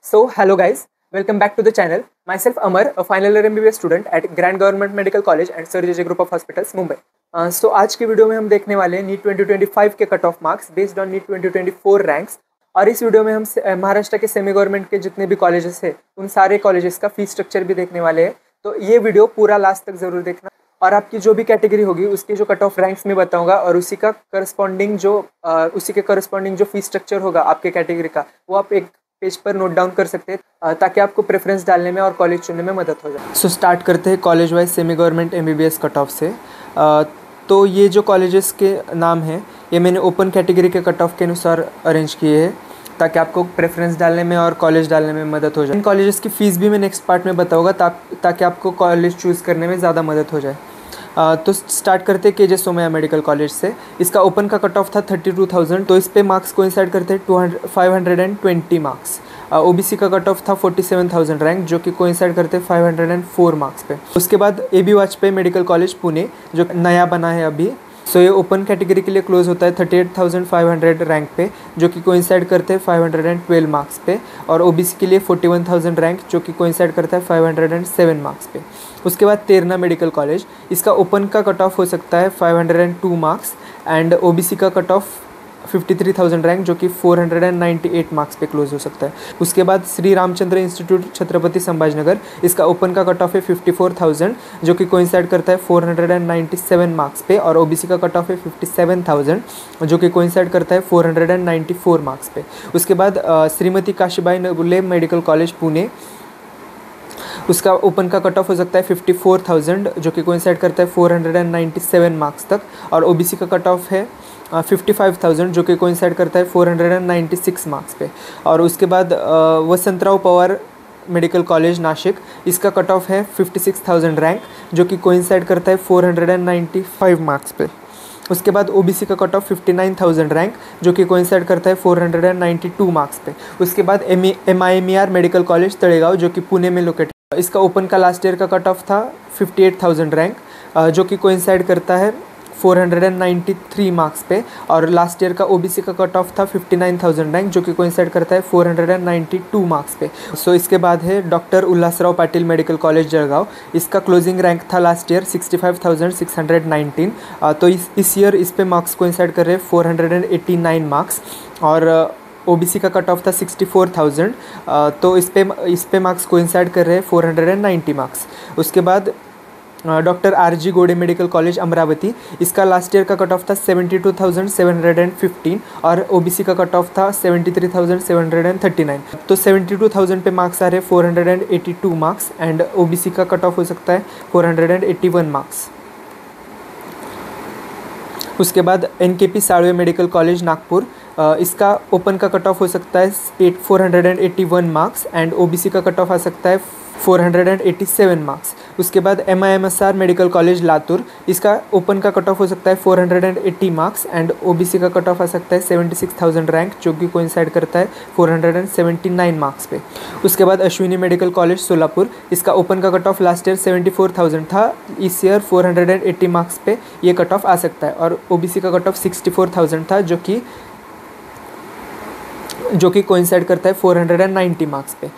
So, hello guys, welcome back to the channel. Myself Amar, a final year MBBS student at Grand Government Medical College and Sir JJ Group of Hospitals, Mumbai. So आज की video में हम देखने वाले हैं नीट 2025 के cut off marks based on NEET 2024 ranks. और इस वीडियो में हम महाराष्ट्र के सेमी गवर्नमेंट के जितने भी कॉलेजेस है उन सारे कॉलेजेस का फीस स्ट्रक्चर भी देखने वाले हैं. तो ये वीडियो पूरा लास्ट तक जरूर देखना और आपकी जो भी कैटेगरी होगी उसके जो कट ऑफ रैंक्स में बताऊंगा और उसी के करस्पॉन्डिंग जो फीस स्ट्रक्चर होगा आपके कैटेगरी का वो आप एक पेज पर नोट डाउन कर सकते हैं ताकि आपको प्रेफरेंस डालने में और कॉलेज चुनने में मदद हो जाए. सो स्टार्ट करते हैं college wise semi government MBBS cut off से. तो ये जो कॉलेजेस के नाम हैं ये मैंने ओपन कैटेगरी के कट ऑफ के अनुसार अरेंज किए हैं ताकि आपको प्रेफरेंस डालने में और कॉलेज डालने में मदद हो जाए. इन कॉलेजेस की फ़ीस भी मैं नेक्स्ट पार्ट में बताऊँगा ताकि आपको कॉलेज चूज़ करने में ज़्यादा मदद हो जाए. तो स्टार्ट करते हैं KJ सोमैया मेडिकल कॉलेज से. इसका ओपन का कट ऑफ था 32,000. तो इस पे मार्क्स कोइंसाइड करते हैं 520 मार्क्स. OBC का कट ऑफ था 47,000 रैंक जो कि कोइंसाइड करते हैं 504 मार्क्स पे. उसके बाद AB Vajpayee medical college Pune जो नया बना है अभी. सो ये ओपन कैटेगरी के लिए क्लोज होता है 38,500 रैंक पे जो कि कोइंसाइड करते हैं 512 मार्क्स पे. और OBC के लिए 41,000 रैंक जो कि कोइंसाइड करता है 507 मार्क्स पे. उसके बाद तेरना मेडिकल कॉलेज. इसका ओपन का कट ऑफ हो सकता है 502 मार्क्स एंड OBC का कट ऑफ 53,000 रैंक जो कि 498 मार्क्स पे क्लोज हो सकता है. उसके बाद श्री रामचंद्र इंस्टीट्यूट छत्रपति संभाजीनगर. इसका ओपन का कट ऑफ है 54,000 जो कि कोइंसाइड करता है 497 मार्क्स पे. और OBC का कट ऑफ है 57,000 जो कि कोइंसाइड करता है 494 मार्क्स पे. उसके बाद श्रीमती काशीबाई नबुले मेडिकल कॉलेज पुणे. उसका ओपन का कट ऑफ हो सकता है 54,000 जो कि कोइंसाइड करता है 497 मार्क्स तक. और OBC का कट ऑफ है 55,000 जो कि कोइंसाइड करता है 496 मार्क्स पे. और उसके बाद वसंतराव पवार मेडिकल कॉलेज नासिक. इसका कट ऑफ है 56,000 रैंक जो कि कोइंसाइड करता है 495 मार्क्स पे. उसके बाद OBC का कट ऑफ 59,000 रैंक जो कि कोइंसाइड करता है 492 मार्क्स पे. उसके बाद MIMER मेडिकल कॉलेज तळेगाव जो कि पुणे में लोकेटेड. इसका ओपन का लास्ट ईयर का कट ऑफ था 58,000 रैंक जो कि कोइंसाइड करता है 493 मार्क्स पे. और लास्ट ईयर का OBC का कट ऑफ था 59,000 रैंक जो कि कोइंसाइड करता है 492 मार्क्स पे. सो इसके बाद है doctor Ulhasrao Patil medical college Jalgaon. इसका क्लोजिंग रैंक था लास्ट ईयर 65,619. तो इस ईयर इस पे मार्क्स कोइंसाइड कर रहे हैं 489 मार्क्स. और OBC का कट ऑफ था 64,000 तो इस पे मार्क्स कोइंसाइड कर रहे हैं 490 मार्क्स. उसके बाद डॉक्टर RG गोडे मेडिकल कॉलेज अमरावती. इसका लास्ट ईयर का कट ऑफ था 72,715 और OBC का कट ऑफ था 73,739. तो 72,000 पे मार्क्स आ रहे 482 मार्क्स एंड OBC का कट ऑफ हो सकता है 481 मार्क्स. उसके बाद NKP Salve medical college Nagpur. इसका ओपन का कट ऑफ हो सकता है 481 मार्क्स एंड OBC का कट ऑफ आ सकता है 487 मार्क्स. उसके बाद MIMSR मेडिकल कॉलेज लातूर. इसका ओपन का कट ऑफ हो सकता है 480 मार्क्स एंड OBC का कट ऑफ आ सकता है 76,000 रैंक जो कि कोइंसाइड करता है 479 मार्क्स पे. उसके बाद अश्विनी मेडिकल कॉलेज सोलापुर. इसका ओपन का कट ऑफ लास्ट ईयर 74,000 था. इस ईयर 480 मार्क्स पे ये कट ऑफ आ सकता है. और OBC का कट ऑफ 64,000 था जो कि कोइंसाइड करता है 490 मार्क्स पे.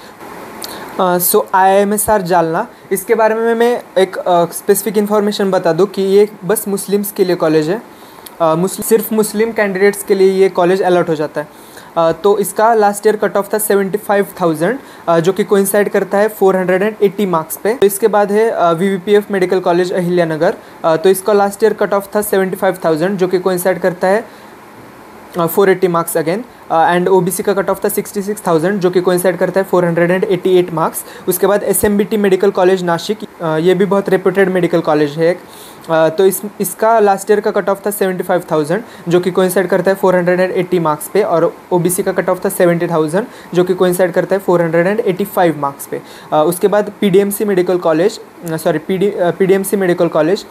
सो IIMSR जालना. इसके बारे में मैं एक स्पेसिफिक इन्फॉर्मेशन बता दूं कि ये बस मुस्लिम्स के लिए कॉलेज है. सिर्फ मुस्लिम कैंडिडेट्स के लिए ये कॉलेज अलॉट हो जाता है. तो इसका लास्ट ईयर कट ऑफ था 75,000 जो कि कोइंसाइड करता है 480 मार्क्स पे. तो इसके बाद है VVPF मेडिकल कॉलेज अहिल्यानगर. तो इसका लास्ट ईयर कट ऑफ था 75,000 जो कि कोइंसाइड करता है 480 मार्क्स अगेन. एंड OBC का कट ऑफ था 66,000 जो कि कोइंसाइड करता है 488 मार्क्स. उसके बाद SMBT मेडिकल कॉलेज नासिक. ये भी बहुत रेप्यूटेड मेडिकल कॉलेज है. तो इसका लास्ट ईयर का कट ऑफ था 75,000 जो कि कोइंसाइड करता है 480 मार्क्स पे. और OBC का कट ऑफ था 70,000 जो कि कोइंसाइड करता है 485 मार्क्स पे. उसके बाद PDMC मेडिकल कॉलेज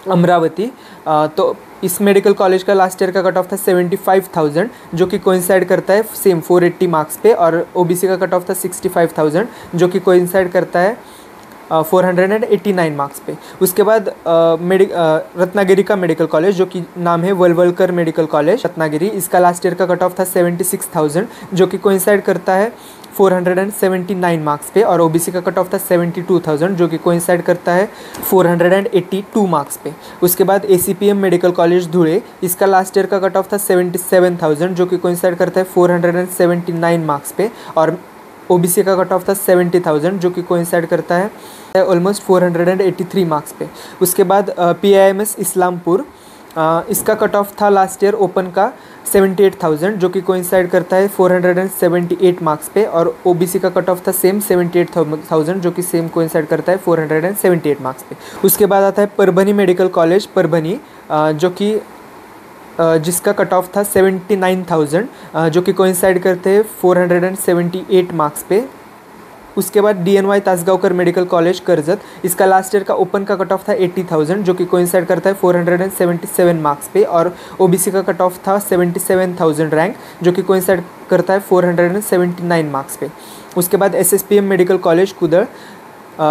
अमरावती. तो इस मेडिकल कॉलेज का लास्ट ईयर का कट ऑफ था 75,000 जो कि कोइंसाइड करता है सेम 480 मार्क्स पे. और OBC का कट ऑफ था 65,000 जो कि कोइंसाइड करता है 489 मार्क्स पे. उसके बाद रत्नागिरी का मेडिकल कॉलेज जो कि नाम है वलवलकर मेडिकल कॉलेज रत्नागिरी. इसका लास्ट ईयर का कट ऑफ था 76,000 जो कि कोइंसाइड करता है 479 मार्क्स पे, और ओबीसी का कट ऑफ था 72,000 जो कि कोइंसाइड करता है 482 मार्क्स पे। उसके बाद एसीपीएम मेडिकल कॉलेज धुले, इसका लास्ट ईयर का कट ऑफ था 77,000 जो कि कोइंसाइड करता है 479 मार्क्स पे, और ओबीसी का कट ऑफ था 70,000 जो कि कोइंसाइड करता है ऑलमोस्ट 483 मार्क्स पे। उसके बाद पीआईएमएस इस्लामपुर, इसका कट ऑफ था लास्ट ईयर ओपन का 78,000 जो कि कोइंसाइड करता है 478 मार्क्स पे, और ओबीसी का कट ऑफ था सेम 78,000 जो कि सेम कोइंसाइड करता है 478 मार्क्स पे। उसके बाद आता है परभनी मेडिकल कॉलेज परभनी, जो कि जिसका कट ऑफ था 79,000 जो कि कोइंसाइड करते हैं 478 मार्क्स पे। उसके बाद डीएनवाई तासगावकर मेडिकल कॉलेज कर्जत, इसका लास्ट ईयर का ओपन का कट ऑफ था 80,000 जो कि कोइंसाइड करता है 477 मार्क्स पे, और ओबीसी का कट ऑफ था 77,000 रैंक जो कि कोइंसाइड करता है 479 मार्क्स पे। उसके बाद एसएसपीएम मेडिकल कॉलेज कुदर,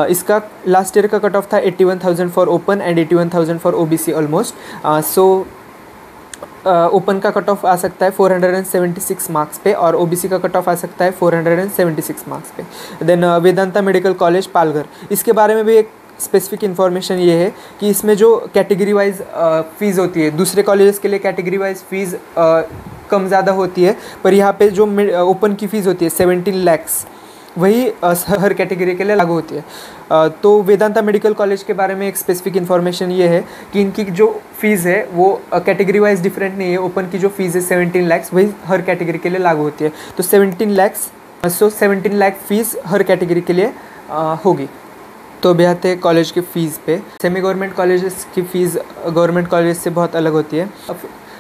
इसका लास्ट ईयर का कट ऑफ था 81,000 for open and 81,000 for OBC almost, so open का कट ऑफ आ सकता है 476 मार्क्स पे, और ओबीसी का कट ऑफ आ सकता है 476 मार्क्स पे। Then Vedanta medical college Palghar, इसके बारे में भी एक स्पेसिफिक इन्फॉर्मेशन ये है कि इसमें जो कैटेगरी वाइज फ़ीस होती है, दूसरे कॉलेजेस के लिए कैटेगरी वाइज फ़ीस कम ज़्यादा होती है, पर यहाँ पे जो ओपन की फ़ीस होती है 17 lakhs वही हर कैटेगरी के लिए लागू होती है। तो वेदांता मेडिकल कॉलेज के बारे में एक स्पेसिफिक इन्फॉर्मेशन ये है कि इनकी जो फ़ीस है वो कैटेगरी वाइज डिफरेंट नहीं है। ओपन की जो फ़ीस है 17 lakhs वही हर कैटेगरी के लिए लागू होती है, तो 17 lakhs, सो 17 लाख फ़ीस हर कैटेगरी के लिए होगी। तो अभी आते हैं कॉलेज की फ़ीस पे। सेमी गवर्नमेंट कॉलेजेस की फ़ीस गवर्नमेंट कॉलेज से बहुत अलग होती है।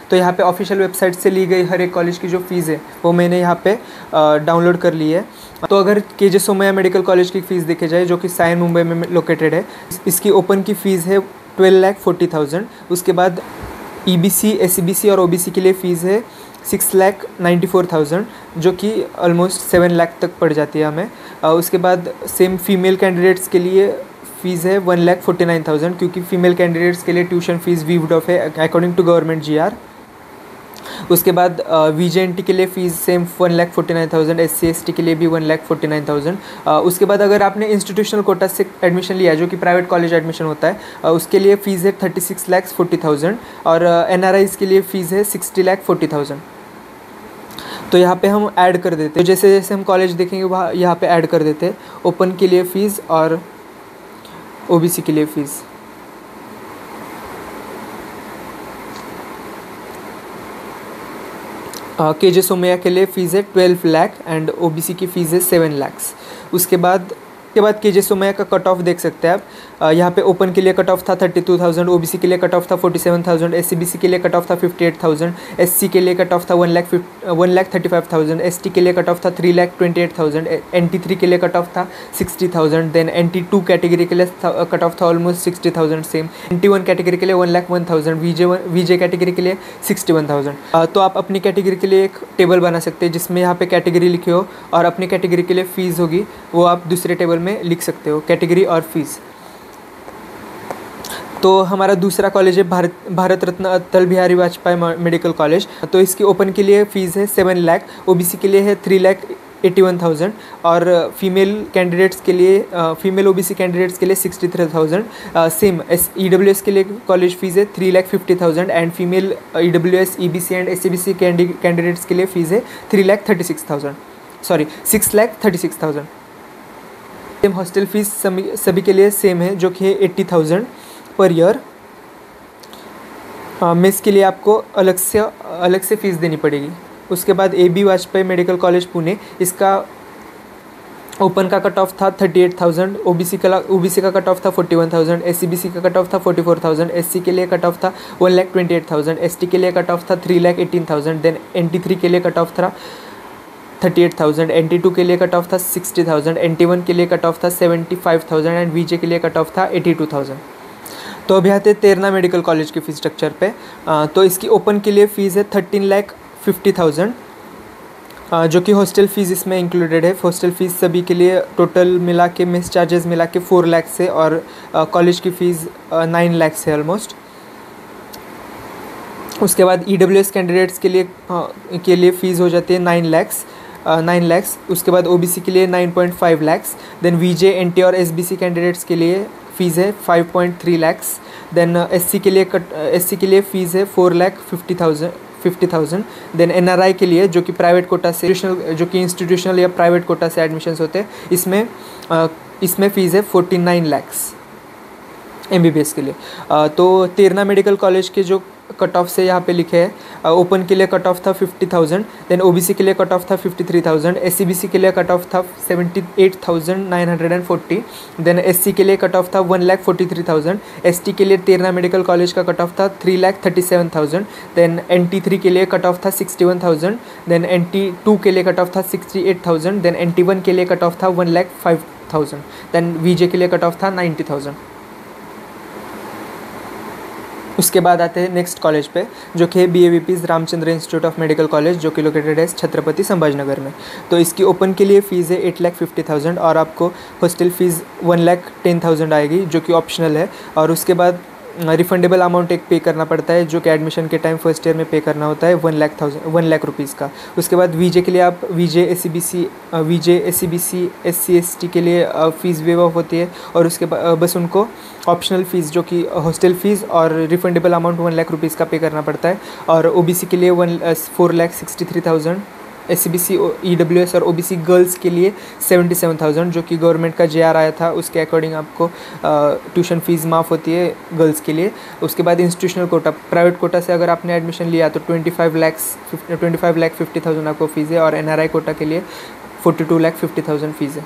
तो यहाँ पे ऑफिशियल वेबसाइट से ली गई हर एक कॉलेज की जो फ़ीस है वो मैंने यहाँ पे डाउनलोड कर ली है। तो अगर केजे सोमैया मेडिकल कॉलेज की फ़ीस देखी जाए जो कि सायन मुंबई में लोकेटेड है, इसकी ओपन की फ़ीस है 12,40,000। उसके बाद ईबीसी, एसईबीसी और ओबीसी के लिए फ़ीस है 6,94,000 जो कि ऑलमोस्ट 7 लाख तक पड़ जाती है हमें। उसके बाद सेम फीमेल कैंडिडेट्स के लिए फ़ीस है 1,49,000 क्योंकि फ़ीमेल कैंडिडेट्स के लिए ट्यूशन फ़ीस वीव्ड ऑफ है अकॉर्डिंग टू गवर्नमेंट जीआर। उसके बाद वीजेएनटी के लिए फ़ीस सेम 1,49,000, SC/ST के लिए भी 1,49,000। उसके बाद अगर आपने इंस्टीट्यूशनल कोटा से एडमिशन लिया जो कि प्राइवेट कॉलेज एडमिशन होता है, उसके लिए फ़ीस है 36,40,000 और NRIs के लिए फ़ीस है 60,40,000। तो यहाँ पे हम ऐड कर देते हैं, जैसे जैसे हम कॉलेज देखेंगे वहाँ यहाँ पे ऐड कर देते हैं ओपन के लिए फ़ीस और ओबीसी के लिए फ़ीस। केजे सोमैया के लिए फ़ीस है 12 लाख एंड ओबीसी की फ़ीस है 7 lakhs। उसके बाद केजे सोमैया का कट ऑफ देख सकते हैं आप। यहाँ पे ओपन के लिए कट ऑफ था 32,000, ओबीसी के लिए कट ऑफ था 47,000, SCBC के लिए कट ऑफ था 58,000, SC के लिए कट ऑफ था 1,35,000, ST के लिए कट ऑफ था 3,28,000, NT3 के लिए कट ऑफ था 60,000, देन NT2 कैटेगरी के लिए कट ऑफ था ऑलमोस्ट 60,000 सेम, NT1 कैटेगरी के लिए 1,01,000, VJ कैटेगरी के लिए 61,000। तो आप अपनी कैटेगरी के लिए एक टेबल बना सकते हैं जिसमें यहाँ पे कैटेगरी लिखी हो और अपनी कैटेगरी के लिए फ़ीस होगी वो आप दूसरे टेबल में लिख सकते हो, कैटेगरी और फीस। तो हमारा दूसरा कॉलेज है भारत रत्न अटल बिहारी वाजपेयी मेडिकल कॉलेज। तो इसकी ओपन के लिए फ़ीस है 7 लाख, ओबीसी के लिए है 3,81,000 और फीमेल कैंडिडेट्स के लिए फीमेल ओबीसी कैंडिडेट्स के लिए 63,000। सेम EWS के लिए कॉलेज फ़ीस है 3,50,000 and female EWS, EBC and SCBC candidates के लिए फ़ीस है 6,36,000। सेम हॉस्टल फीस सभी के लिए सेम है जो कि है 80,000 पर ईयर। मेस के लिए आपको अलग से फ़ीस देनी पड़ेगी। उसके बाद AB Vajpayee medical college Pune, इसका ओपन का कट ऑफ था 38,000, ओबीसी का कट ऑफ था 41,000, SCBC का कट ऑफ था 44,000, SC के लिए कट ऑफ था 1,28,000, ST के लिए कट ऑफ था 3,18,000, देन NT3 के लिए कट ऑफ था 38,000, NT2 के लिए कट ऑफ था 60,000, NT1 के लिए कट ऑफ था 75,000 एंड VJ के लिए कट ऑफ था 82,000। तो अभी आते हैं तेरना मेडिकल कॉलेज की फ़ीस स्ट्रक्चर पे। तो इसकी ओपन के लिए फ़ीस है 13,50,000 जो कि हॉस्टल फ़ीस इसमें इंक्लूडेड है। हॉस्टल फ़ीस सभी के लिए टोटल मिला के मेस चार्जेस मिला के 4 लाख से और कॉलेज की फ़ीस 9 लाख से ऑलमोस्ट। उसके बाद EWS कैंडिडेट्स के लिए फ़ीस हो जाती है 9 lakhs 9 लैक्स। उसके बाद ओबीसी के लिए 9.5 लैक्स। देन वीजे, एनटी और एसबीसी कैंडिडेट्स के लिए फ़ीस है 5.3 लैक्स। देन एससी के लिए फ़ीस है 4,50,000। देन एनआरआई के लिए जो कि प्राइवेट कोटा से इंस्टीट्यूशनल या प्राइवेट कोटा से एडमिशन्स होते हैं, इसमें फ़ीस है 49 लैक्स एमबीबीएस के लिए। तो तेरना मेडिकल कॉलेज के जो कट ऑफ से यहाँ पे लिखे हैं, ओपन के लिए कट ऑफ था 50,000, देन ओबीसी के लिए कट ऑफ था 53,000, एससीबीसी के लिए कट ऑफ था 78,940, देन एससी के लिए कट ऑफ था 1,43,000, एसटी के लिए तेरना मेडिकल कॉलेज का कट ऑफ था 3,37,000, देन NT3 के लिए कट ऑफ था 61,000, देन NT2 के लिए कट ऑफ था 68,000, देन NT1 के लिए कट ऑफ था 1,05,000, देन वीजे के लिए कट ऑफ था 90,000। उसके बाद आते हैं नेक्स्ट कॉलेज पे, जो कि है BAVP's Ramchandra institute of medical college, जो कि लोकेटेड है छत्रपति संभाजीनगर में। तो इसकी ओपन के लिए फ़ीस है 8,50,000 और आपको हॉस्टल फ़ीस 1,10,000 आएगी, जो कि ऑप्शनल है। और उसके बाद रिफंडेबल अमाउंट एक पे करना पड़ता है, जो कि एडमिशन के टाइम फर्स्ट ईयर में पे करना होता है 1 लाख रुपीज़ का। उसके बाद वीजे के लिए आप वीजे SCBC SC ST के लिए फ़ीस वेव ऑफ होती है, और उसके बाद बस उनको ऑप्शनल फ़ीस जो कि हॉस्टल फ़ीस और रिफंडेबल अमाउंट 1 लाख रुपीज़ का पे करना पड़ता है। और ओबीसी के लिए 4,63,000, SCBC EWS और OBC गर्ल्स के लिए 77,000, जो कि गवर्नमेंट का JR आया था, उसके अकॉर्डिंग आपको ट्यूशन फ़ीस माफ़ होती है गर्ल्स के लिए। उसके बाद इंस्टीट्यूशनल कोटा, प्राइवेट कोटा से अगर आपने एडमिशन लिया तो 25,50,000 आपको फ़ीस है, और NRI कोटा के लिए 42,50,000 फ़ीस है।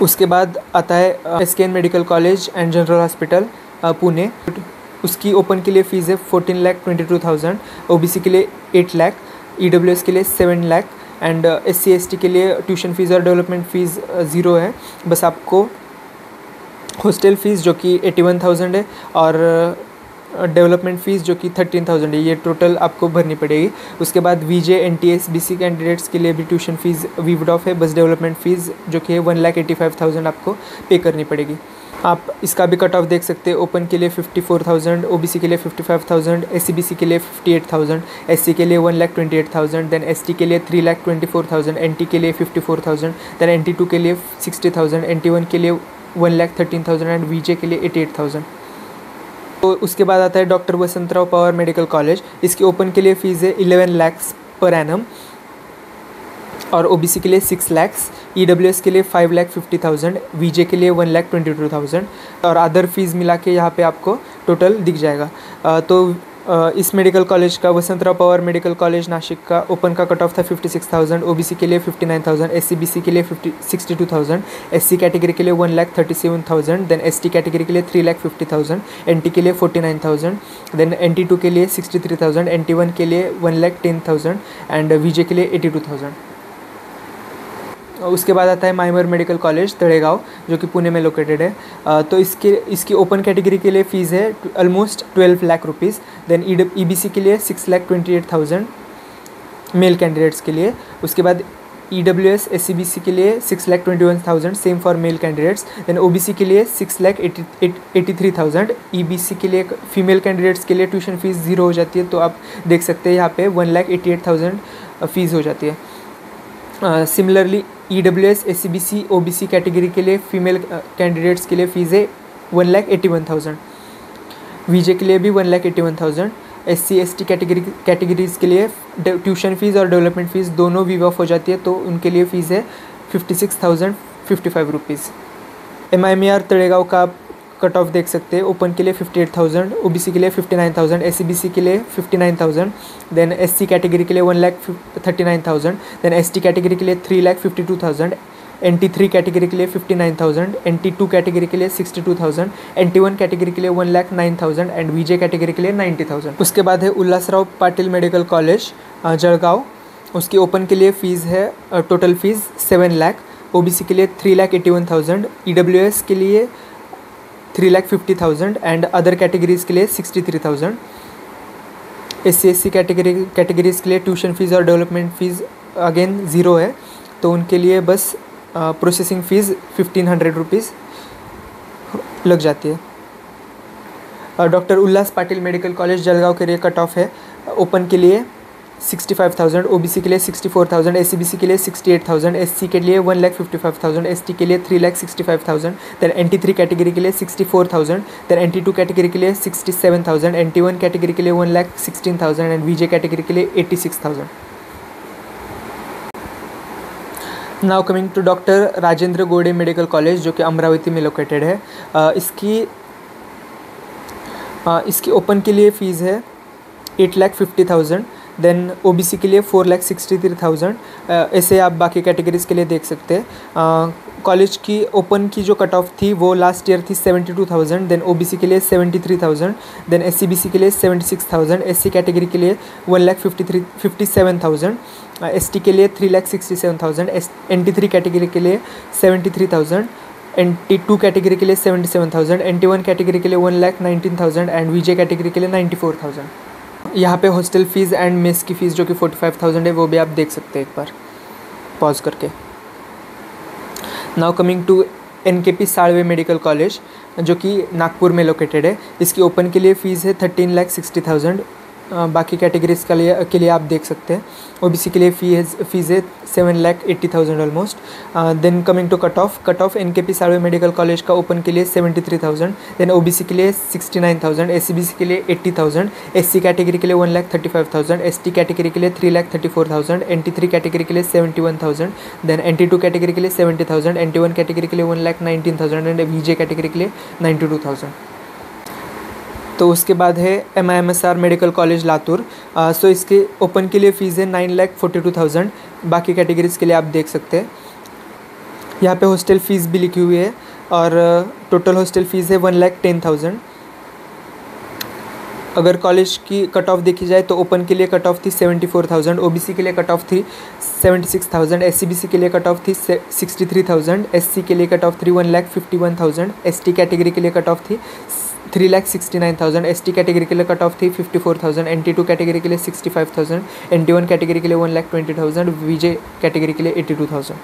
उसके बाद आता है SKN medical college and general hospital Pune. उसकी ओपन के लिए फ़ीस है 14,22,000, ओबीसी के लिए 8 लाख, EWS के लिए 7 लाख, एंड SC ST के लिए ट्यूशन फ़ीस और डेवलपमेंट फ़ीस 0 है। बस आपको हॉस्टल फ़ीस जो कि 81,000 है, और डेवलपमेंट फ़ीस जो कि 13,000 है, ये टोटल आपको भरनी पड़ेगी। उसके बाद VJ NT SBC कैंडिडेट्स के लिए भी ट्यूशन फ़ीस वीव्ड ऑफ है, बस डेवलपमेंट फ़ीस जो कि 1,85,000 आपको पे करनी पड़ेगी। आप इसका भी कट ऑफ देख सकते हैं। ओपन के लिए 54,000, ओबीसी के लिए 55,000, SCBC के लिए 58,000, SC के लिए 1,28,000, देन ST के लिए 3,24,000, NT के लिए 54,000, देन NT2 के लिए 60,000, NT1 के लिए 1,13,000 एंड VJ के लिए 88,000। तो उसके बाद आता है doctor Vasantrao Pawar medical college. इसकी ओपन के लिए फ़ीस है 11 लाख्स पर एनम, और ओबीसी के लिए 6 लाख्स, EWS के लिए 5,50,000, VJ के लिए 1,22,000, और अदर फीस मिला के यहाँ पे आपको टोटल दिख जाएगा। इस मेडिकल कॉलेज का, वसंतराव पवार मेडिकल कॉलेज नासिक का, ओपन का कट ऑफ था 56,000, ओबीसी के लिए 59,000, SCBC के लिए 62,000, SC कैटेगरी के लिए 1,37,000, देन ST कैटेगरी के लिए 3,50,000, NT के लिए 49,000, देन NT2 के लिए 63,000, NT1 के लिए 1,10,000 एंड VJ के लिए 82,000। उसके बाद आता है माइमर मेडिकल कॉलेज तड़ेगांव, जो कि पुणे में लोकेटेड है। तो इसकी ओपन कैटेगरी के लिए फ़ीस है almost 12 lakh rupees. Then EBC के लिए 6,28,000 मेल कैंडिडेट्स के लिए। उसके बाद EWS SCBC के लिए 6,21,000 same for male candidates. Then OBC के लिए 6,83,000। EBC के लिए फीमेल कैंडिडेट्स के लिए ट्यूशन फ़ीस 0 हो जाती है, तो आप देख सकते हैं यहाँ पे 1,88,000 फ़ीस हो जाती है। Similarly EWS SCBC OBC category के लिए फीमेल कैंडिडेट्स के लिए फ़ीस है 1,81,000, VJ के लिए भी 1,81,000। SC ST कैटेगरीज़ के लिए ट्यूशन फ़ीस और डेवलपमेंट फ़ीस दोनों वीव ऑफ हो जाती है, तो उनके लिए फ़ीस है 56,055 रुपीज़। MIMR तड़ेगांव का कट ऑफ देख सकते हैं। ओपन के लिए 58,000, OBC के लिए 59,000, SCBC के लिए 59,000, देन SC कैटेगरी के लिए 1,39,000, देन ST कैटेगरी के लिए 3,52,000, NT3 कैटेगरी के लिए 59,000, NT2 कैटेगरी के लिए 62,000, NT1 कैटेगरी के लिए 1,09,000 एंड VJ कैटेगरी के लिए 90,000। उसके बाद है उल्लासराव पाटिल मेडिकल कॉलेज जलगांव। उसकी ओपन के लिए फ़ीस है टोटल फ़ीस 7 लाख, OBC के लिए 3,81,000, EWS के लिए 3,50,000 एंड अदर कैटेगरीज़ के लिए 63,000। SC SC कैटेगरीज़ के लिए ट्यूशन फ़ीस और डेवलपमेंट फ़ीस अगेन 0 है, तो उनके लिए बस प्रोसेसिंग फ़ीस 1,500 रुपीज़ लग जाती है। डॉक्टर उल्लास पाटिल मेडिकल कॉलेज जलगांव के लिए कट ऑफ है। ओपन के लिए 65,000, ओबीसी के लिए 64,000, एससीबीसी के लिए 68,000, एससी के लिए 1,55,000, एसटी के लिए 3,65,000, देन NT3 कैटेगरी के लिए 64,000, देन NT2 कैटेगरी के लिए 67,000, NT1 कैटेगरी के लिए 1,16,000 एंड VJ कैटेगरी के लिए 86,000. Now coming to doctor Rajendra Gode medical college जो कि अमरावती में लोकेटेड है. इसकी ओपन के लिए फ़ीस है 8,50,000, देन ओबीसी के लिए 4,63,000. ऐसे आप बाकी कैटेगरीज़ के लिए देख सकते हैं. कॉलेज की ओपन की जो कट ऑफ थी वो लास्ट ईयर थी 72,000, देन ओबीसी के लिए 73,000, देन एससीबीसी के लिए 76,000, एससी कैटेगरी के लिए 1,57,000, एसटी के लिए 3,67,000, NT3 कैटेगरी के लिए 73,000, NT2 कैटेगरी के लिए 77,000, NT1 कैटेगरी के लिए 1,19,000 एंड VJ कैटेगरी के लिए 94,000. यहाँ पे हॉस्टल फ़ीस एंड मेस की फ़ीस जो कि 45,000 है वो भी आप देख सकते हैं एक बार पॉज करके. Now coming to NKP Salve medical college जो कि नागपुर में लोकेटेड है. इसकी ओपन के लिए फ़ीस है 13,60,000. बाकी कैटेगरीज़ के लिए आप देख सकते हैं. ओबीसी के लिए फ़ीस है 7,80,000 almost. Then coming to cut off NKP Salve medical college का ओपन के लिए 73,000, देन ओबीसी के लिए 69,000, एससीबीसी के लिए 80,000, एससी कैटेगरी के लिए 1,35,000, एसटी कैटेगरी के लिए 3,34,000, NT3 कैटेगरी के लिए 71,000, देन NT2 कैटेगरी के लिए 70,000, NT1 कैटेगरी के लिए 1,19,000 एंड VJ कैटेगरी के लिए 92,000. तो उसके बाद है MIMSR मेडिकल कॉलेज लातूर. सो इसके ओपन के लिए फ़ीस है 9,42,000. बाकी कैटेगरीज़ के लिए आप देख सकते हैं. यहाँ पे हॉस्टल फ़ीस भी लिखी हुई है और टोटल हॉस्टल फ़ीस है 1,10,000. अगर कॉलेज की कट ऑफ देखी जाए तो ओपन के लिए कट ऑफ थी 74,000, ओबीसी के लिए कट ऑफ थी 76,000, एससीबीसी के लिए कट ऑफ थी 63,000, एससी के लिए कट ऑफ थी 1,51,000, एसटी कैटेगरी के लिए कट ऑफ थी 3,69,000, एसटी कैटेगरी के लिए कट ऑफ थी 54,000, NT2 कैटेगरी के लिए 65,000, NT1 कैटेगरी के लिए 1,20,000, VJ कैटेगरी के लिए 82,000.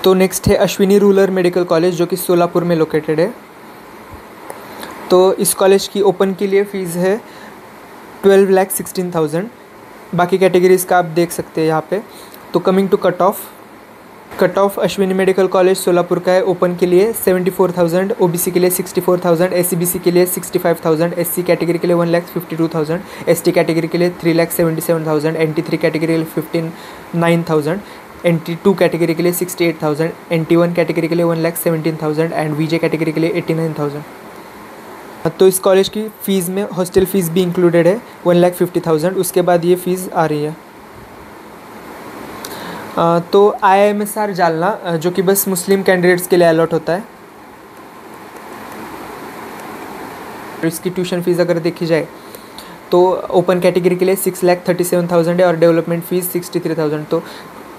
तो नेक्स्ट है अश्विनी रूरल मेडिकल कॉलेज जो कि सोलापुर में लोकेटेड है. तो इस कॉलेज की ओपन के लिए फ़ीस है 12,16,000. बाकी कैटेगरीज़ का आप देख सकते हैं यहाँ पे. तो coming to cut off Ashwini medical college Solapur का है. ओपन के लिए 74,000, ओबीसी के लिए 64,000, एससीबीसी के लिए 65,000, एससी कैटेगरी के लिए 1,52,000, एसटी कैटेगरी के लिए 3,77,000, NT3 कैटेगरी के लिए 59,000, NT2 कैटेगरी के लिए 68,000, NT1 कैटेगरी के लिए 1,17,000 एंड VJ कैटेगरी के लिए 89,000. तो इस कॉलेज की फ़ीस में हॉस्टल फ़ीस भी इंक्लूडेड है 1,50,000. उसके बाद ये फ़ीस आ रही है. तो IIMSR जालना जो कि बस मुस्लिम कैंडिडेट्स के लिए अलॉट होता है. इसकी ट्यूशन फ़ीस अगर देखी जाए तो ओपन कैटेगरी के लिए 6,37,000 है और डेवलपमेंट फ़ीस 63,000. तो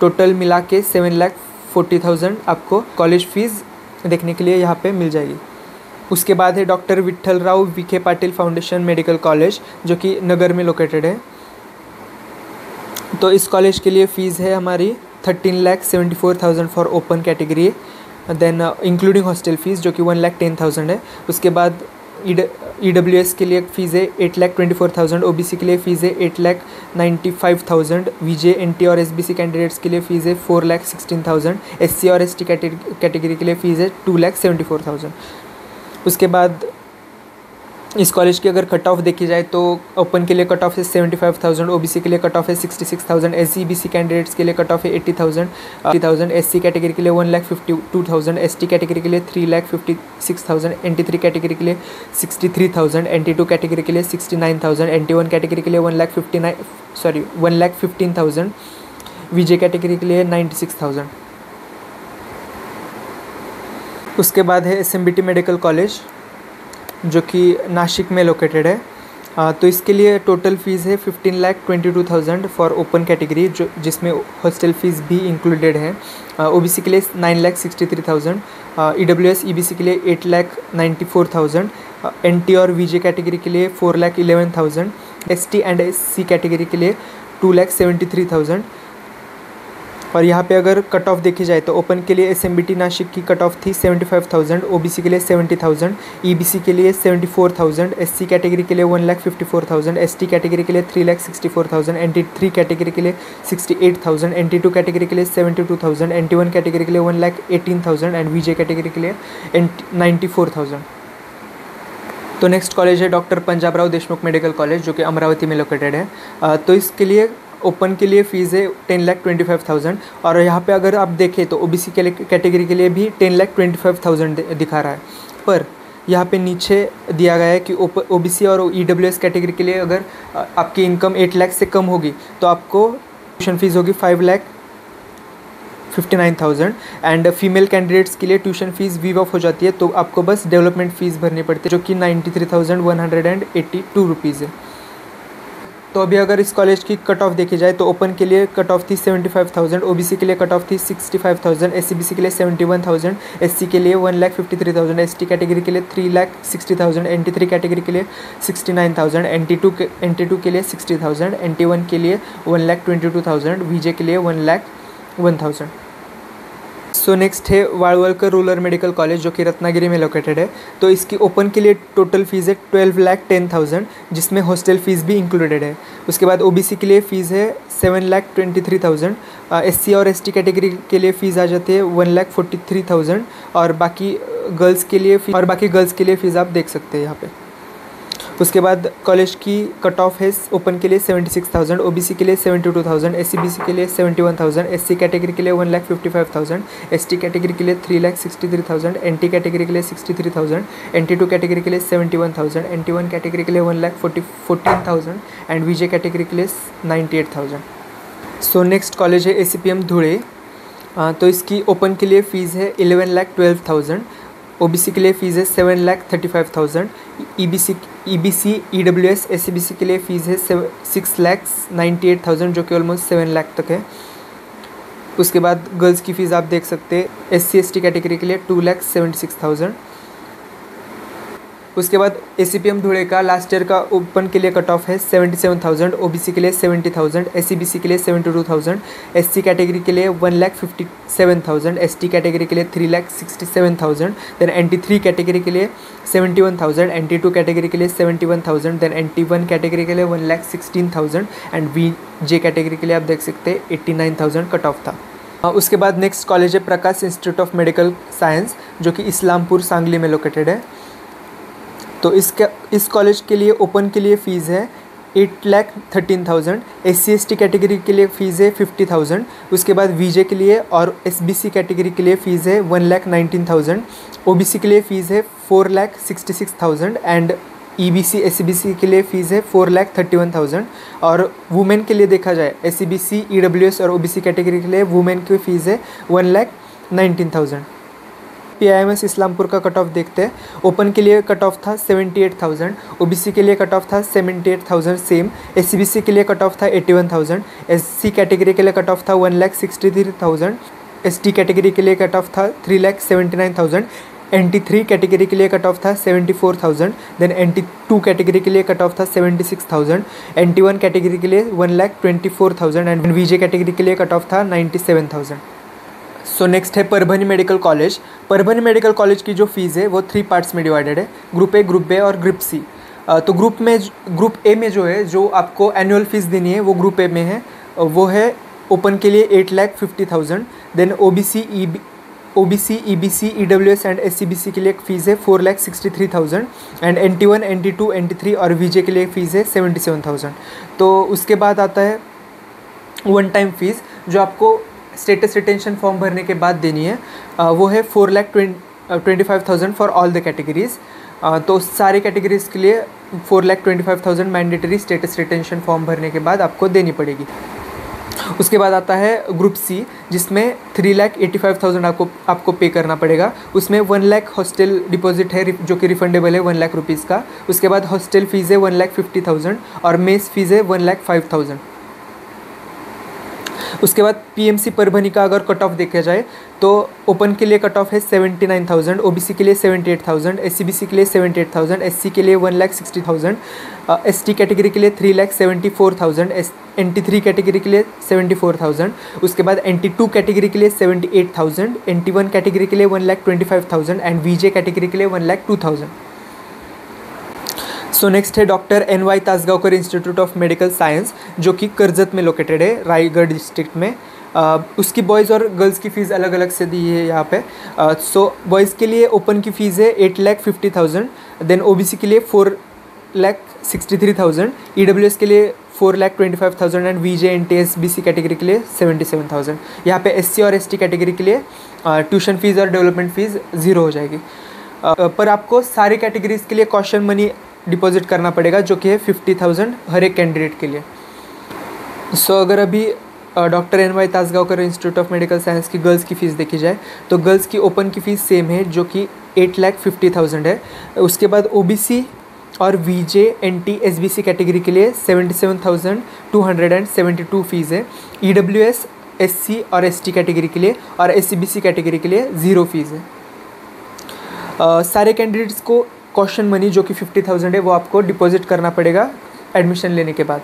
टोटल मिला के 7,40,000 आपको कॉलेज फ़ीस देखने के लिए यहाँ पे मिल जाएगी. उसके बाद है doctor Vitthalrao Vikhe Patil foundation medical college जो कि नगर में लोकेटेड है. तो इस कॉलेज के लिए फ़ीस है हमारी 13,74,000 for open category, then including hostel fees जो कि 1,10,000 है. उसके बाद EWS के लिए फ़ीस है 8,24,000, ओबीसी के लिए फ़ीस है 8,95,000, VJ NT और SBC कैंडिडेट्स के लिए फ़ीस है 4,16,000, SC और ST कैटेगरी के लिए फ़ीस है 2,74,000. उसके बाद इस कॉलेज की अगर कट ऑफ देखी जाए तो ओपन के लिए कट ऑफ है 75,000, ओबीसी के लिए कट ऑफ है 66,000, SC/BC कैंडिडेट्स के लिए कट ऑफ है 80,000, SC कैटेगरी के लिए 1,52,000, ST कैटेगरी के लिए 3,56,000, NT3 कैटेगरी के लिए 63,000, NT2 कैटेगरी के लिए 69,000, NT1 कैटेगरी के लिए 1,15,000, VJ कैटेगरी के लिए 96,000. उसके बाद है SMBT मेडिकल कॉलेज जो कि नासिक में लोकेटेड है. तो इसके लिए टोटल फ़ीस है 15,22,000 फॉर ओपन कैटेगरी जो जिसमें हॉस्टल फ़ीस भी इंक्लूडेड है. ओबीसी के लिए 9,63,000, EWS EBC के लिए 8,94,000, NT और VJ कैटेगरी के लिए 4,11,000, ST एंड SC कैटेगरी के लिए 2,73,000. और यहाँ पे अगर कट ऑफ देखी जाए तो ओपन के लिए SMBT नासिक की कट ऑफ थी 75,000, OBC के लिए 70,000, EBC के लिए 74,000, SC कैटेगरी के लिए 1,54,000, ST कैटेगरी के लिए 3,64,000, NT3 कैटेगरी के लिए 68,000, NT2 कैटेगरी के लिए 72,000, NT1 कैटेगरी के लिए 1,18,000 एंड VJ कैटेगरी के लिए 94,000। तो नेक्स्ट कॉलेज है doctor Panjabrao Deshmukh medical college, जो कि अमरावती में लोकेटेड है। तो इसके लिए ओपन के लिए फ़ीस है 10,25,000 और यहाँ पे अगर आप देखें तो OBC के कैटेगरी के लिए भी 10,25,000 दिखा रहा है। पर यहाँ पे नीचे दिया गया है कि OBC और EWS कैटेगरी के लिए अगर आपकी इनकम 8 लाख से कम होगी तो आपको ट्यूशन फ़ीस होगी 5,59,000 एंड फीमेल कैंडिडेट्स के लिए ट्यूशन फ़ीस वीव ऑफ हो जाती है, तो आपको बस डेवलपमेंट फ़ीस भरनी पड़ती है जो कि 93,182 रुपीज़ है। तो अभी अगर इस कॉलेज की कट ऑफ देखी जाए तो ओपन के लिए कट ऑफ थी 75,000, OBC के लिए कट ऑफ थी 65,000, SCBC के लिए 71,000, SC के लिए 1,53,000, ST कैटेगरी के लिए 3,60,000, NT3 कैटेगरी के लिए 69,000, NT2 के लिए 60,000, NT1 के लिए 1,22,000, VJ के लिए 1,01,000। सो नेक्स्ट है वाळवलकर रूरल मेडिकल कॉलेज, जो कि रत्नागिरी में लोकेटेड है। तो इसकी ओपन के लिए टोटल फ़ीस है 12,10,000, जिसमें हॉस्टल फ़ीस भी इंक्लूडेड है। उसके बाद OBC के लिए फ़ीस है 7,23,000, SC और ST कैटेगरी के लिए फ़ीस आ जाती है 1,43,000 और बाकी गर्ल्स के लिए फ़ीस आप देख सकते हैं यहाँ पे। उसके बाद कॉलेज की कट ऑफ है ओपन के लिए 76,000, OBC के लिए 72,000, SCBC के लिए 71,000, SC कैटेगरी के लिए 1,55,000, ST कैटेगरी के लिए 3,63,000, NT कैटेगरी के लिए 63,000, NT2 कैटेगरी के लिए 71,000, NT1 कैटेगरी के लिए 1,14,000 एंड VJ कैटेगरी के लिए 98,000। सो नेक्स्ट कॉलेज है ACPM धुले। तो इसकी ओपन के लिए फ़ीस है 11,12,000, OBC के लिए फ़ीस है 7,35,000, EBC, EWS, SCBC के लिए फ़ीस है 6,98,000 जो कि ऑलमोस्ट 7 लाख तक है। उसके बाद गर्ल्स की फ़ीस आप देख सकते हैं SC ST कैटेगरी के लिए 2,76,000। उसके बाद ACPM धुले का लास्ट ईयर का ओपन के लिए कट ऑफ है 77,000, OBC के लिए 70,000, SCBC के लिए 72,000, SC कैटेगरी के लिए 1,57,000, ST कैटेगरी के लिए 3,67,000, देन NT3 कैटेगरी के लिए 71,000, NT2 कैटेगरी के लिए 71,000, देन NT1 कैटेगरी के लिए 1,16,000 एंड VJ कैटेगरी के लिए आप देख सकते हैं 89,000 कट ऑफ था। उसके बाद नेक्स्ट कॉलेज है प्रकाश इंस्टीट्यूट ऑफ मेडिकल साइंस, जो कि इस्लामपुर सांगली में लोकेटेड है। तो इस कॉलेज के लिए ओपन के लिए फ़ीस है 8,13,000, SC ST कैटेगरी के लिए फ़ीस है 50,000। उसके बाद VJ के लिए और SBC कैटेगरी के लिए फ़ीस है 1,19,000, OBC के लिए फ़ीस है 4,66,000 एंड EBC SCBC के लिए फ़ीस है 4,31,000 और वुमेन के लिए देखा जाए SCBC EWS और OBC कैटेगरी के लिए वुमेन की फ़ीस है 1,19,000। PIMS इस्लामपुर का कट ऑफ देखते हैं। ओपन के लिए कट ऑफ था 78,000, OBC के लिए कट ऑफ था 78,000 सेम, SCBC के लिए कट ऑफ था 81,000, SC कैटेगरी के लिए कट ऑफ था 1,63,000, ST कैटेगरी के लिए कट ऑफ था 3,79,000, NT3 कैटेगरी के लिए कट ऑफ था 74,000, देन NT2 कैटेगरी के लिए कट ऑफ था 76,000, NT1 कैटेगरी के लिए 1,24,000 एंड VJ कैटेगरी के लिए कट ऑफ था 97,000। सो नेक्स्ट है Parbhani medical college. Parbhani medical college की जो फ़ीस है वो 3 पार्ट्स में डिवाइडेड है, ग्रुप A, ग्रुप B और ग्रुप C। तो ग्रुप A में जो है जो आपको एनुअल फ़ीस देनी है वो ग्रुप A में है, वो है ओपन के लिए 8,50,000, then OBC, EBC, EWS and SCBC के लिए फ़ीस है 4,63,000 एंड NT1, NT2, NT3 और VJ के लिए फ़ीस है 77,000। तो उसके बाद आता है वन टाइम फ़ीस जो आपको स्टेटस रिटेंशन फॉर्म भरने के बाद देनी है, वो है 4,25,000 फॉर ऑल द कैटेगरीज़। तो सारे कैटेगरीज़ के लिए 4,25,000 मैंडेटरी स्टेटस रिटेंशन फॉर्म भरने के बाद आपको देनी पड़ेगी। उसके बाद आता है ग्रुप C, जिसमें 3,85,000 आपको पे करना पड़ेगा। उसमें 1 लाख हॉस्टल डिपॉजिट है जो कि रिफंडेबल है 1 लाख रुपीज़ का। उसके बाद हॉस्टल फ़ीस है 1,50,000 और मेस फ़ीस है 1,05,000। उसके बाद पीएमसी परभणी का अगर कट ऑफ देखा जाए तो ओपन के लिए कट ऑफ है 79,000, ओबीसी के लिए 78,000, एससीबीसी के लिए 78,000, एससी के लिए 1,60,000, एसटी कैटेगरी के लिए 3,74,000, NT3 कैटेगरी के लिए 74,000, उसके बाद NT2 कैटेगरी के लिए 78,000, NT1 कैटेगरी के लिए 1,25,000 एंड VJ कैटेगरी के लिए 1,02,000। सो नेक्स्ट है doctor NY Tasgaonkar institute of medical science, जो कि कर्जत में लोकेटेड है, रायगढ़ डिस्ट्रिक्ट में। उसकी बॉयज़ और गर्ल्स की फ़ीस अलग अलग से दी है यहाँ पे। सो बॉयज़ के लिए ओपन की फ़ीस है 8,50,000, देन ओबीसी के लिए 4,63,000, EWS के लिए 4,25,000 एंड VJ NT-SBC कैटेगरी के लिए 77,000। यहाँ पे SC और ST कैटेगरी के लिए ट्यूशन फ़ीस और डेवलपमेंट फ़ीस ज़ीरो हो जाएगी। पर आपको सारी कैटेगरीज़ के लिए कॉशन मनी डिपॉजिट करना पड़ेगा, जो कि है 50,000 हर एक कैंडिडेट के लिए। सो अगर अभी doctor NY Tasgaonkar institute of medical science की गर्ल्स की फ़ीस देखी जाए तो गर्ल्स की ओपन की फ़ीस सेम है, जो कि 8,50,000 है। उसके बाद OBC और VJ NT-SBC कैटेगरी के लिए 77,272 फ़ीस है। EWS SC और ST कैटेगरी के लिए और SCBC कैटेगरी के लिए ज़ीरो फ़ीस है। सारे कैंडिडेट्स को कॉशन मनी जो कि 50,000 है वो आपको डिपॉजिट करना पड़ेगा एडमिशन लेने के बाद।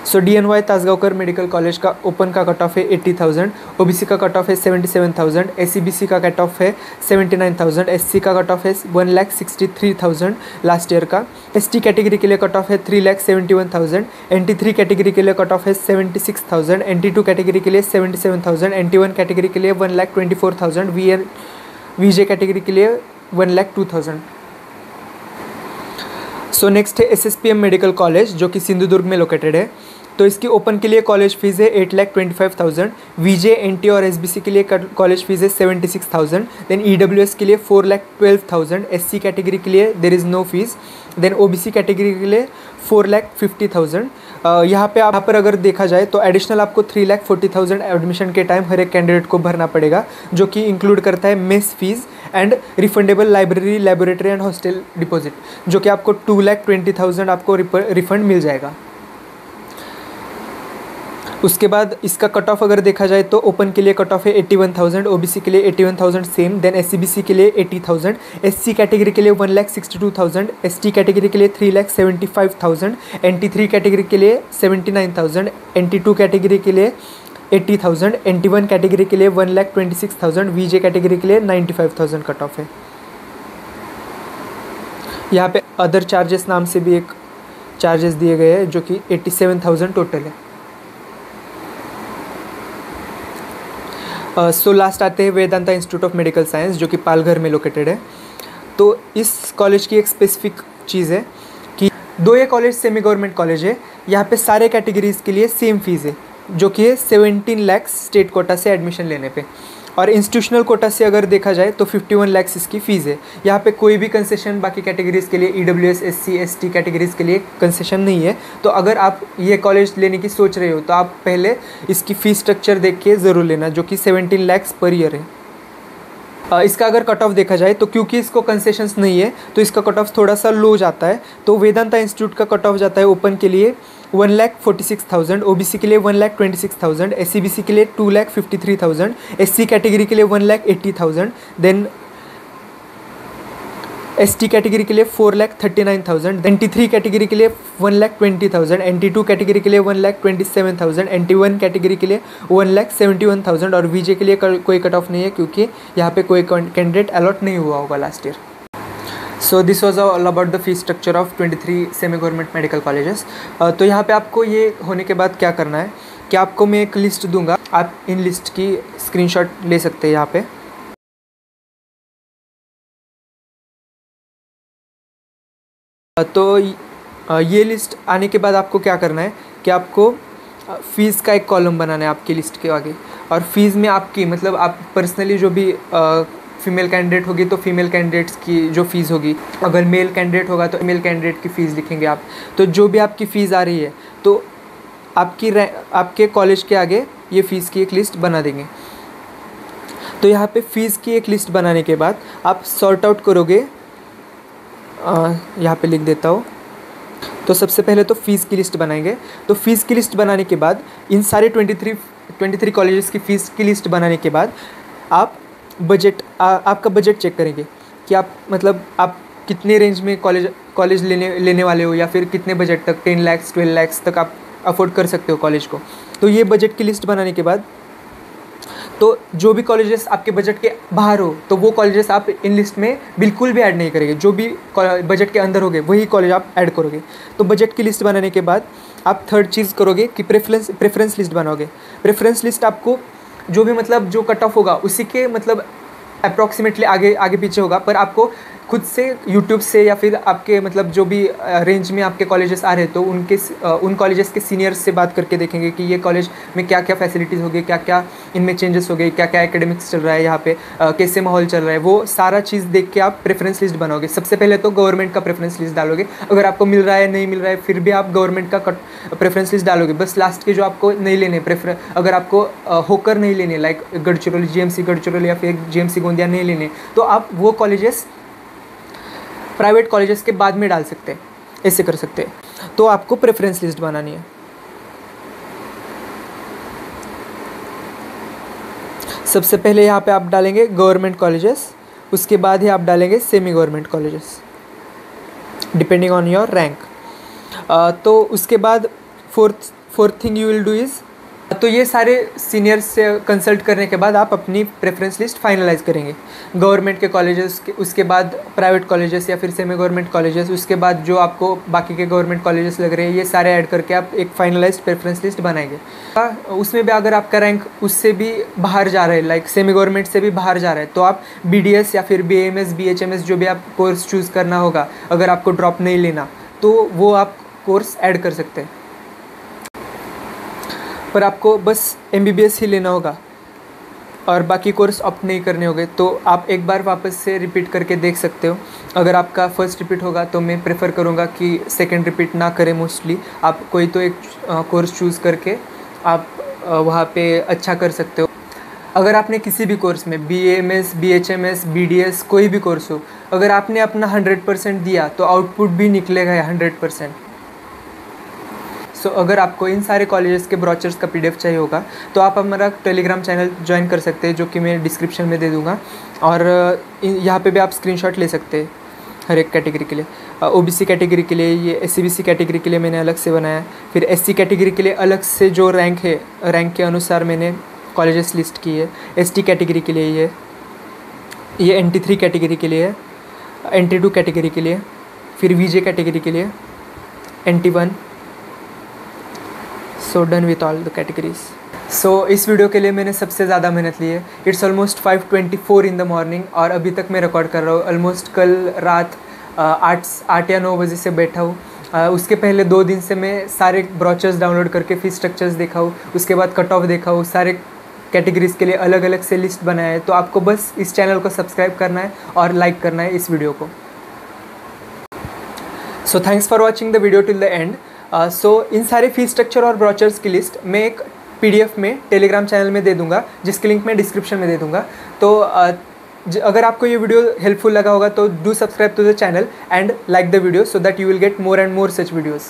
सो DNY तासगावकर मेडिकल कॉलेज का ओपन का कट ऑफ है 80,000, OBC का कट ऑफ है 77,000, SCBC का कट ऑफ है 79,000, SC का कट ऑफ है 1,63,000 लास्ट ईयर का, ST कैटेगरी के लिए कट ऑफ है 3,71,000, NT3 कैटेगरी के लिए कट ऑफ है 76,000, NT2 कैटेगरी के लिए 77,000, NT1 कैटेगरी के लिए 1,24,000, VJ कैटेगरी के लिए 1,02,000। सो नेक्स्ट है SSPM मेडिकल कॉलेज, जो कि सिंधुदुर्ग में लोकेटेड है। तो इसकी ओपन के लिए कॉलेज फीस है 8,25,000, VJ NT और SBC के लिए कॉलेज फीस है 76,000, देन EWS के लिए 4,12,000, SC कैटेगरी के लिए there is no fees, then OBC category के लिए 4,50,000। यहाँ पर अगर देखा जाए तो एडिशनल आपको 3,40,000 एडमिशन के टाइम हर एक कैंडिडेट को भरना पड़ेगा, जो कि इंक्लूड करता है mess fees and refundable library, laboratory and hostel deposit, जो कि आपको 2,20,000 आपको रिफंड मिल जाएगा। उसके बाद इसका कट ऑफ अगर देखा जाए तो ओपन के लिए कट ऑफ है 81,000, OBC के लिए 81,000 सेम, देन SCBC के लिए 80,000, SC कैटेगरी के लिए 1,62,000, ST कैटेगरी के लिए 3,75,000, NT3 कैटेगरी के लिए 79,000, NT2 कैटेगरी के लिए 80,000, NT1 कैटेगरी के लिए 1,26,000, VJ कैटेगरी के लिए 95,000 कट ऑफ है। यहाँ पे अदर चार्जेस नाम से भी एक चार्जेस दिए गए हैं, जो कि 87,000 टोटल है। सो लास्ट आते हैं Vedanta institute of medical science, जो कि पालघर में लोकेटेड है। तो इस कॉलेज की एक स्पेसिफिक चीज़ है कि ये कॉलेज सेमी गवर्नमेंट कॉलेज है। यहाँ पे सारे कैटेगरीज़ के लिए सेम फीस है, जो कि है 17 लाख स्टेट कोटा से एडमिशन लेने पे, और इंस्टीट्यूशनल कोटा से अगर देखा जाए तो 51 लाख इसकी फ़ीस है। यहाँ पे कोई भी कंसेशन बाकी कैटेगरीज़ के लिए EWS SC ST कैटेगरीज़ के लिए कंसेशन नहीं है। तो अगर आप ये कॉलेज लेने की सोच रहे हो तो आप पहले इसकी फ़ीस स्ट्रक्चर देख के ज़रूर लेना, जो कि 17 लाख पर ईयर है। इसका अगर कट ऑफ देखा जाए तो क्योंकि इसको कंसेशंस नहीं है तो इसका कट ऑफ थोड़ा सा लो जाता है। तो वेदांता इंस्टीट्यूट का कट ऑफ जाता है ओपन के लिए 1,46,000, OBC के लिए 1,26,000, SCBC के लिए 2,53,000, SC कैटेगरी के लिए 1,80,000, देन ST कैटेगरी के लिए 4,39,000, NT3 कैटेगरी के लिए 1,20,000, NT2 कैटेगरी के लिए 1,27,000, NT1 कैटेगरी के लिए 1,71,000 और VJ के लिए कोई कट ऑफ नहीं है, क्योंकि यहाँ पे कोई कैंडिडेट अलॉट नहीं हुआ होगा last year. So this was all about the fees structure of 23 semi government medical colleges. तो यहाँ पे आपको ये होने के बाद क्या करना है कि आपको मैं एक लिस्ट दूंगा, आप इन लिस्ट की स्क्रीनशॉट ले सकते हैं यहाँ पे। तो ये लिस्ट आने के बाद आपको क्या करना है कि आपको फ़ीस का एक कॉलम बनाना है आपकी लिस्ट के आगे, और फीस में आपकी मतलब आप पर्सनली जो भी फीमेल कैंडिडेट होगी तो फीमेल कैंडिडेट्स की जो फ़ीस होगी, अगर मेल कैंडिडेट होगा तो मेल कैंडिडेट की फ़ीस लिखेंगे आप। तो जो भी आपकी फ़ीस आ रही है तो आपके कॉलेज के आगे ये फ़ीस की एक लिस्ट बना देंगे। तो यहाँ पे फ़ीस की एक लिस्ट बनाने के बाद आप सॉर्ट आउट करोगे, यहाँ पे लिख देता हूँ। तो सबसे पहले तो फ़ीस की लिस्ट बनाएंगे। तो फ़ीस की लिस्ट बनाने के बाद इन सारे 23 कॉलेजेस की फ़ीस की लिस्ट बनाने के बाद आप आपका बजट चेक करेंगे कि आप मतलब आप कितने रेंज में कॉलेज लेने वाले हो, या फिर कितने बजट तक 10 लाख 12 लाख तक आप अफोर्ड कर सकते हो कॉलेज को। तो ये बजट की लिस्ट बनाने के बाद तो जो भी कॉलेजेस आपके बजट के बाहर हो तो वो कॉलेजेस आप इन लिस्ट में बिल्कुल भी ऐड नहीं करेंगे। जो भी बजट के अंदर होंगे वही कॉलेज आप ऐड करोगे। तो बजट की लिस्ट बनाने के बाद आप थर्ड चीज़ करोगे कि प्रेफरेंस लिस्ट बनाओगे। प्रेफरेंस लिस्ट आपको जो भी मतलब जो कट ऑफ होगा उसी के मतलब अप्रॉक्सीमेटली आगे पीछे होगा, पर आपको खुद से यूट्यूब से या फिर आपके मतलब जो भी रेंज में आपके कॉलेजेस आ रहे हैं तो उन कॉलेजेस के सीनियर्स से बात करके देखेंगे कि ये कॉलेज में क्या क्या फैसिलिटीज़ होगी, क्या क्या इनमें चेंजेस हो गए, क्या क्या एकेडमिक्स चल रहा है यहाँ पे, कैसे माहौल चल रहा है, वो सारा चीज़ देख के आप प्रेफरेंस लिस्ट बनाओगे। सबसे पहले तो गवर्नमेंट का प्रेफरेंस लिस्ट डालोगे। अगर आपको मिल रहा है नहीं मिल रहा है फिर भी आप गवर्नमेंट का प्रेफरेंस लिस्ट डालोगे। बस लास्ट के जो आपको नहीं लेने अगर आपको होकर नहीं लेने लाइक गढ़चिरौली GMC गढ़चिरौली या फिर GMC गोंदिया नहीं लेने तो आप वो कॉलेजेस प्राइवेट कॉलेजेस के बाद में डाल सकते हैं, ऐसे कर सकते हैं। तो आपको प्रेफरेंस लिस्ट बनानी है। सबसे पहले यहाँ पे आप डालेंगे गवर्नमेंट कॉलेजेस, उसके बाद ही आप डालेंगे semi government colleges depending on your rank. तो उसके बाद fourth thing you will do is, तो ये सारे सीनियर्स से कंसल्ट करने के बाद आप अपनी प्रेफरेंस लिस्ट फाइनलाइज करेंगे। गवर्नमेंट के कॉलेजेस उसके बाद प्राइवेट कॉलेजेस या फिर सेमी गवर्नमेंट कॉलेजेस, उसके बाद जो आपको बाकी के गवर्नमेंट कॉलेजेस लग रहे हैं, ये सारे ऐड करके आप एक फाइनलाइज्ड प्रेफरेंस लिस्ट बनाएंगे। उसमें भी अगर आपका रैंक उससे भी बाहर जा रहा है, लाइक सेमी गवर्नमेंट से भी बाहर जा रहा है, तो आप BDS या फिर BAMS BHMS जो भी आप कोर्स चूज़ करना होगा, अगर आपको ड्रॉप नहीं लेना तो वो आप कोर्स ऐड कर सकते हैं। पर आपको बस MBBS ही लेना होगा और बाकी कोर्स ऑप्ट नहीं करने होंगे। तो आप एक बार वापस से रिपीट करके देख सकते हो। अगर आपका फर्स्ट रिपीट होगा तो मैं प्रेफर करूँगा कि सेकंड रिपीट ना करें। मोस्टली आप कोई तो एक कोर्स चूज़ करके आप वहाँ पे अच्छा कर सकते हो। अगर आपने किसी भी कोर्स में BAMS BHMS BDS कोई भी कोर्स हो, अगर आपने अपना 100% दिया तो आउटपुट भी निकलेगा 100%। सो अगर आपको इन सारे कॉलेजेस के ब्रोचर्स का PDF चाहिए होगा तो आप हमारा टेलीग्राम चैनल ज्वाइन कर सकते हैं, जो कि मैं डिस्क्रिप्शन में दे दूँगा। और यहाँ पे भी आप स्क्रीनशॉट ले सकते हैं हर एक कैटेगरी के लिए। OBC कैटेगरी के लिए ये SC/BC कैटेगरी के लिए मैंने अलग से बनाया है। फिर SC कैटेगरी के लिए अलग से जो रैंक है, रैंक के अनुसार मैंने कॉलेजेस लिस्ट की है। ST कैटेगरी के लिए ये NT3 कैटेगरी के लिए है, NT2 कैटेगरी के लिए, फिर VJ कैटेगरी के लिए NT1। So done with all the categories. So इस वीडियो के लिए मैंने सबसे ज़्यादा मेहनत ली है। It's almost 5:24 in the morning और अभी तक मैं रिकॉर्ड कर रहा हूँ। ऑलमोस्ट कल रात 8 या 9 बजे से बैठा हूँ। उसके पहले 2 दिन से मैं सारे ब्रोचर्स डाउनलोड करके फीस स्ट्रक्चर्स देखा हूँ, उसके बाद कट ऑफ देखा हूँ, सारे कैटेगरीज़ के लिए अलग अलग से लिस्ट बनाया है। तो आपको बस इस चैनल को सब्सक्राइब करना है और लाइक करना है इस वीडियो को। So thanks for watching the video till the end. So इन सारे फीस स्ट्रक्चर और ब्रोचर्स की लिस्ट मैं एक PDF में टेलीग्राम चैनल में दे दूंगा, जिसकी लिंक मैं डिस्क्रिप्शन में दे दूंगा। तो अगर आपको ये वीडियो हेल्पफुल लगा होगा तो do subscribe to the channel and like the video so that you will get more and more such videos.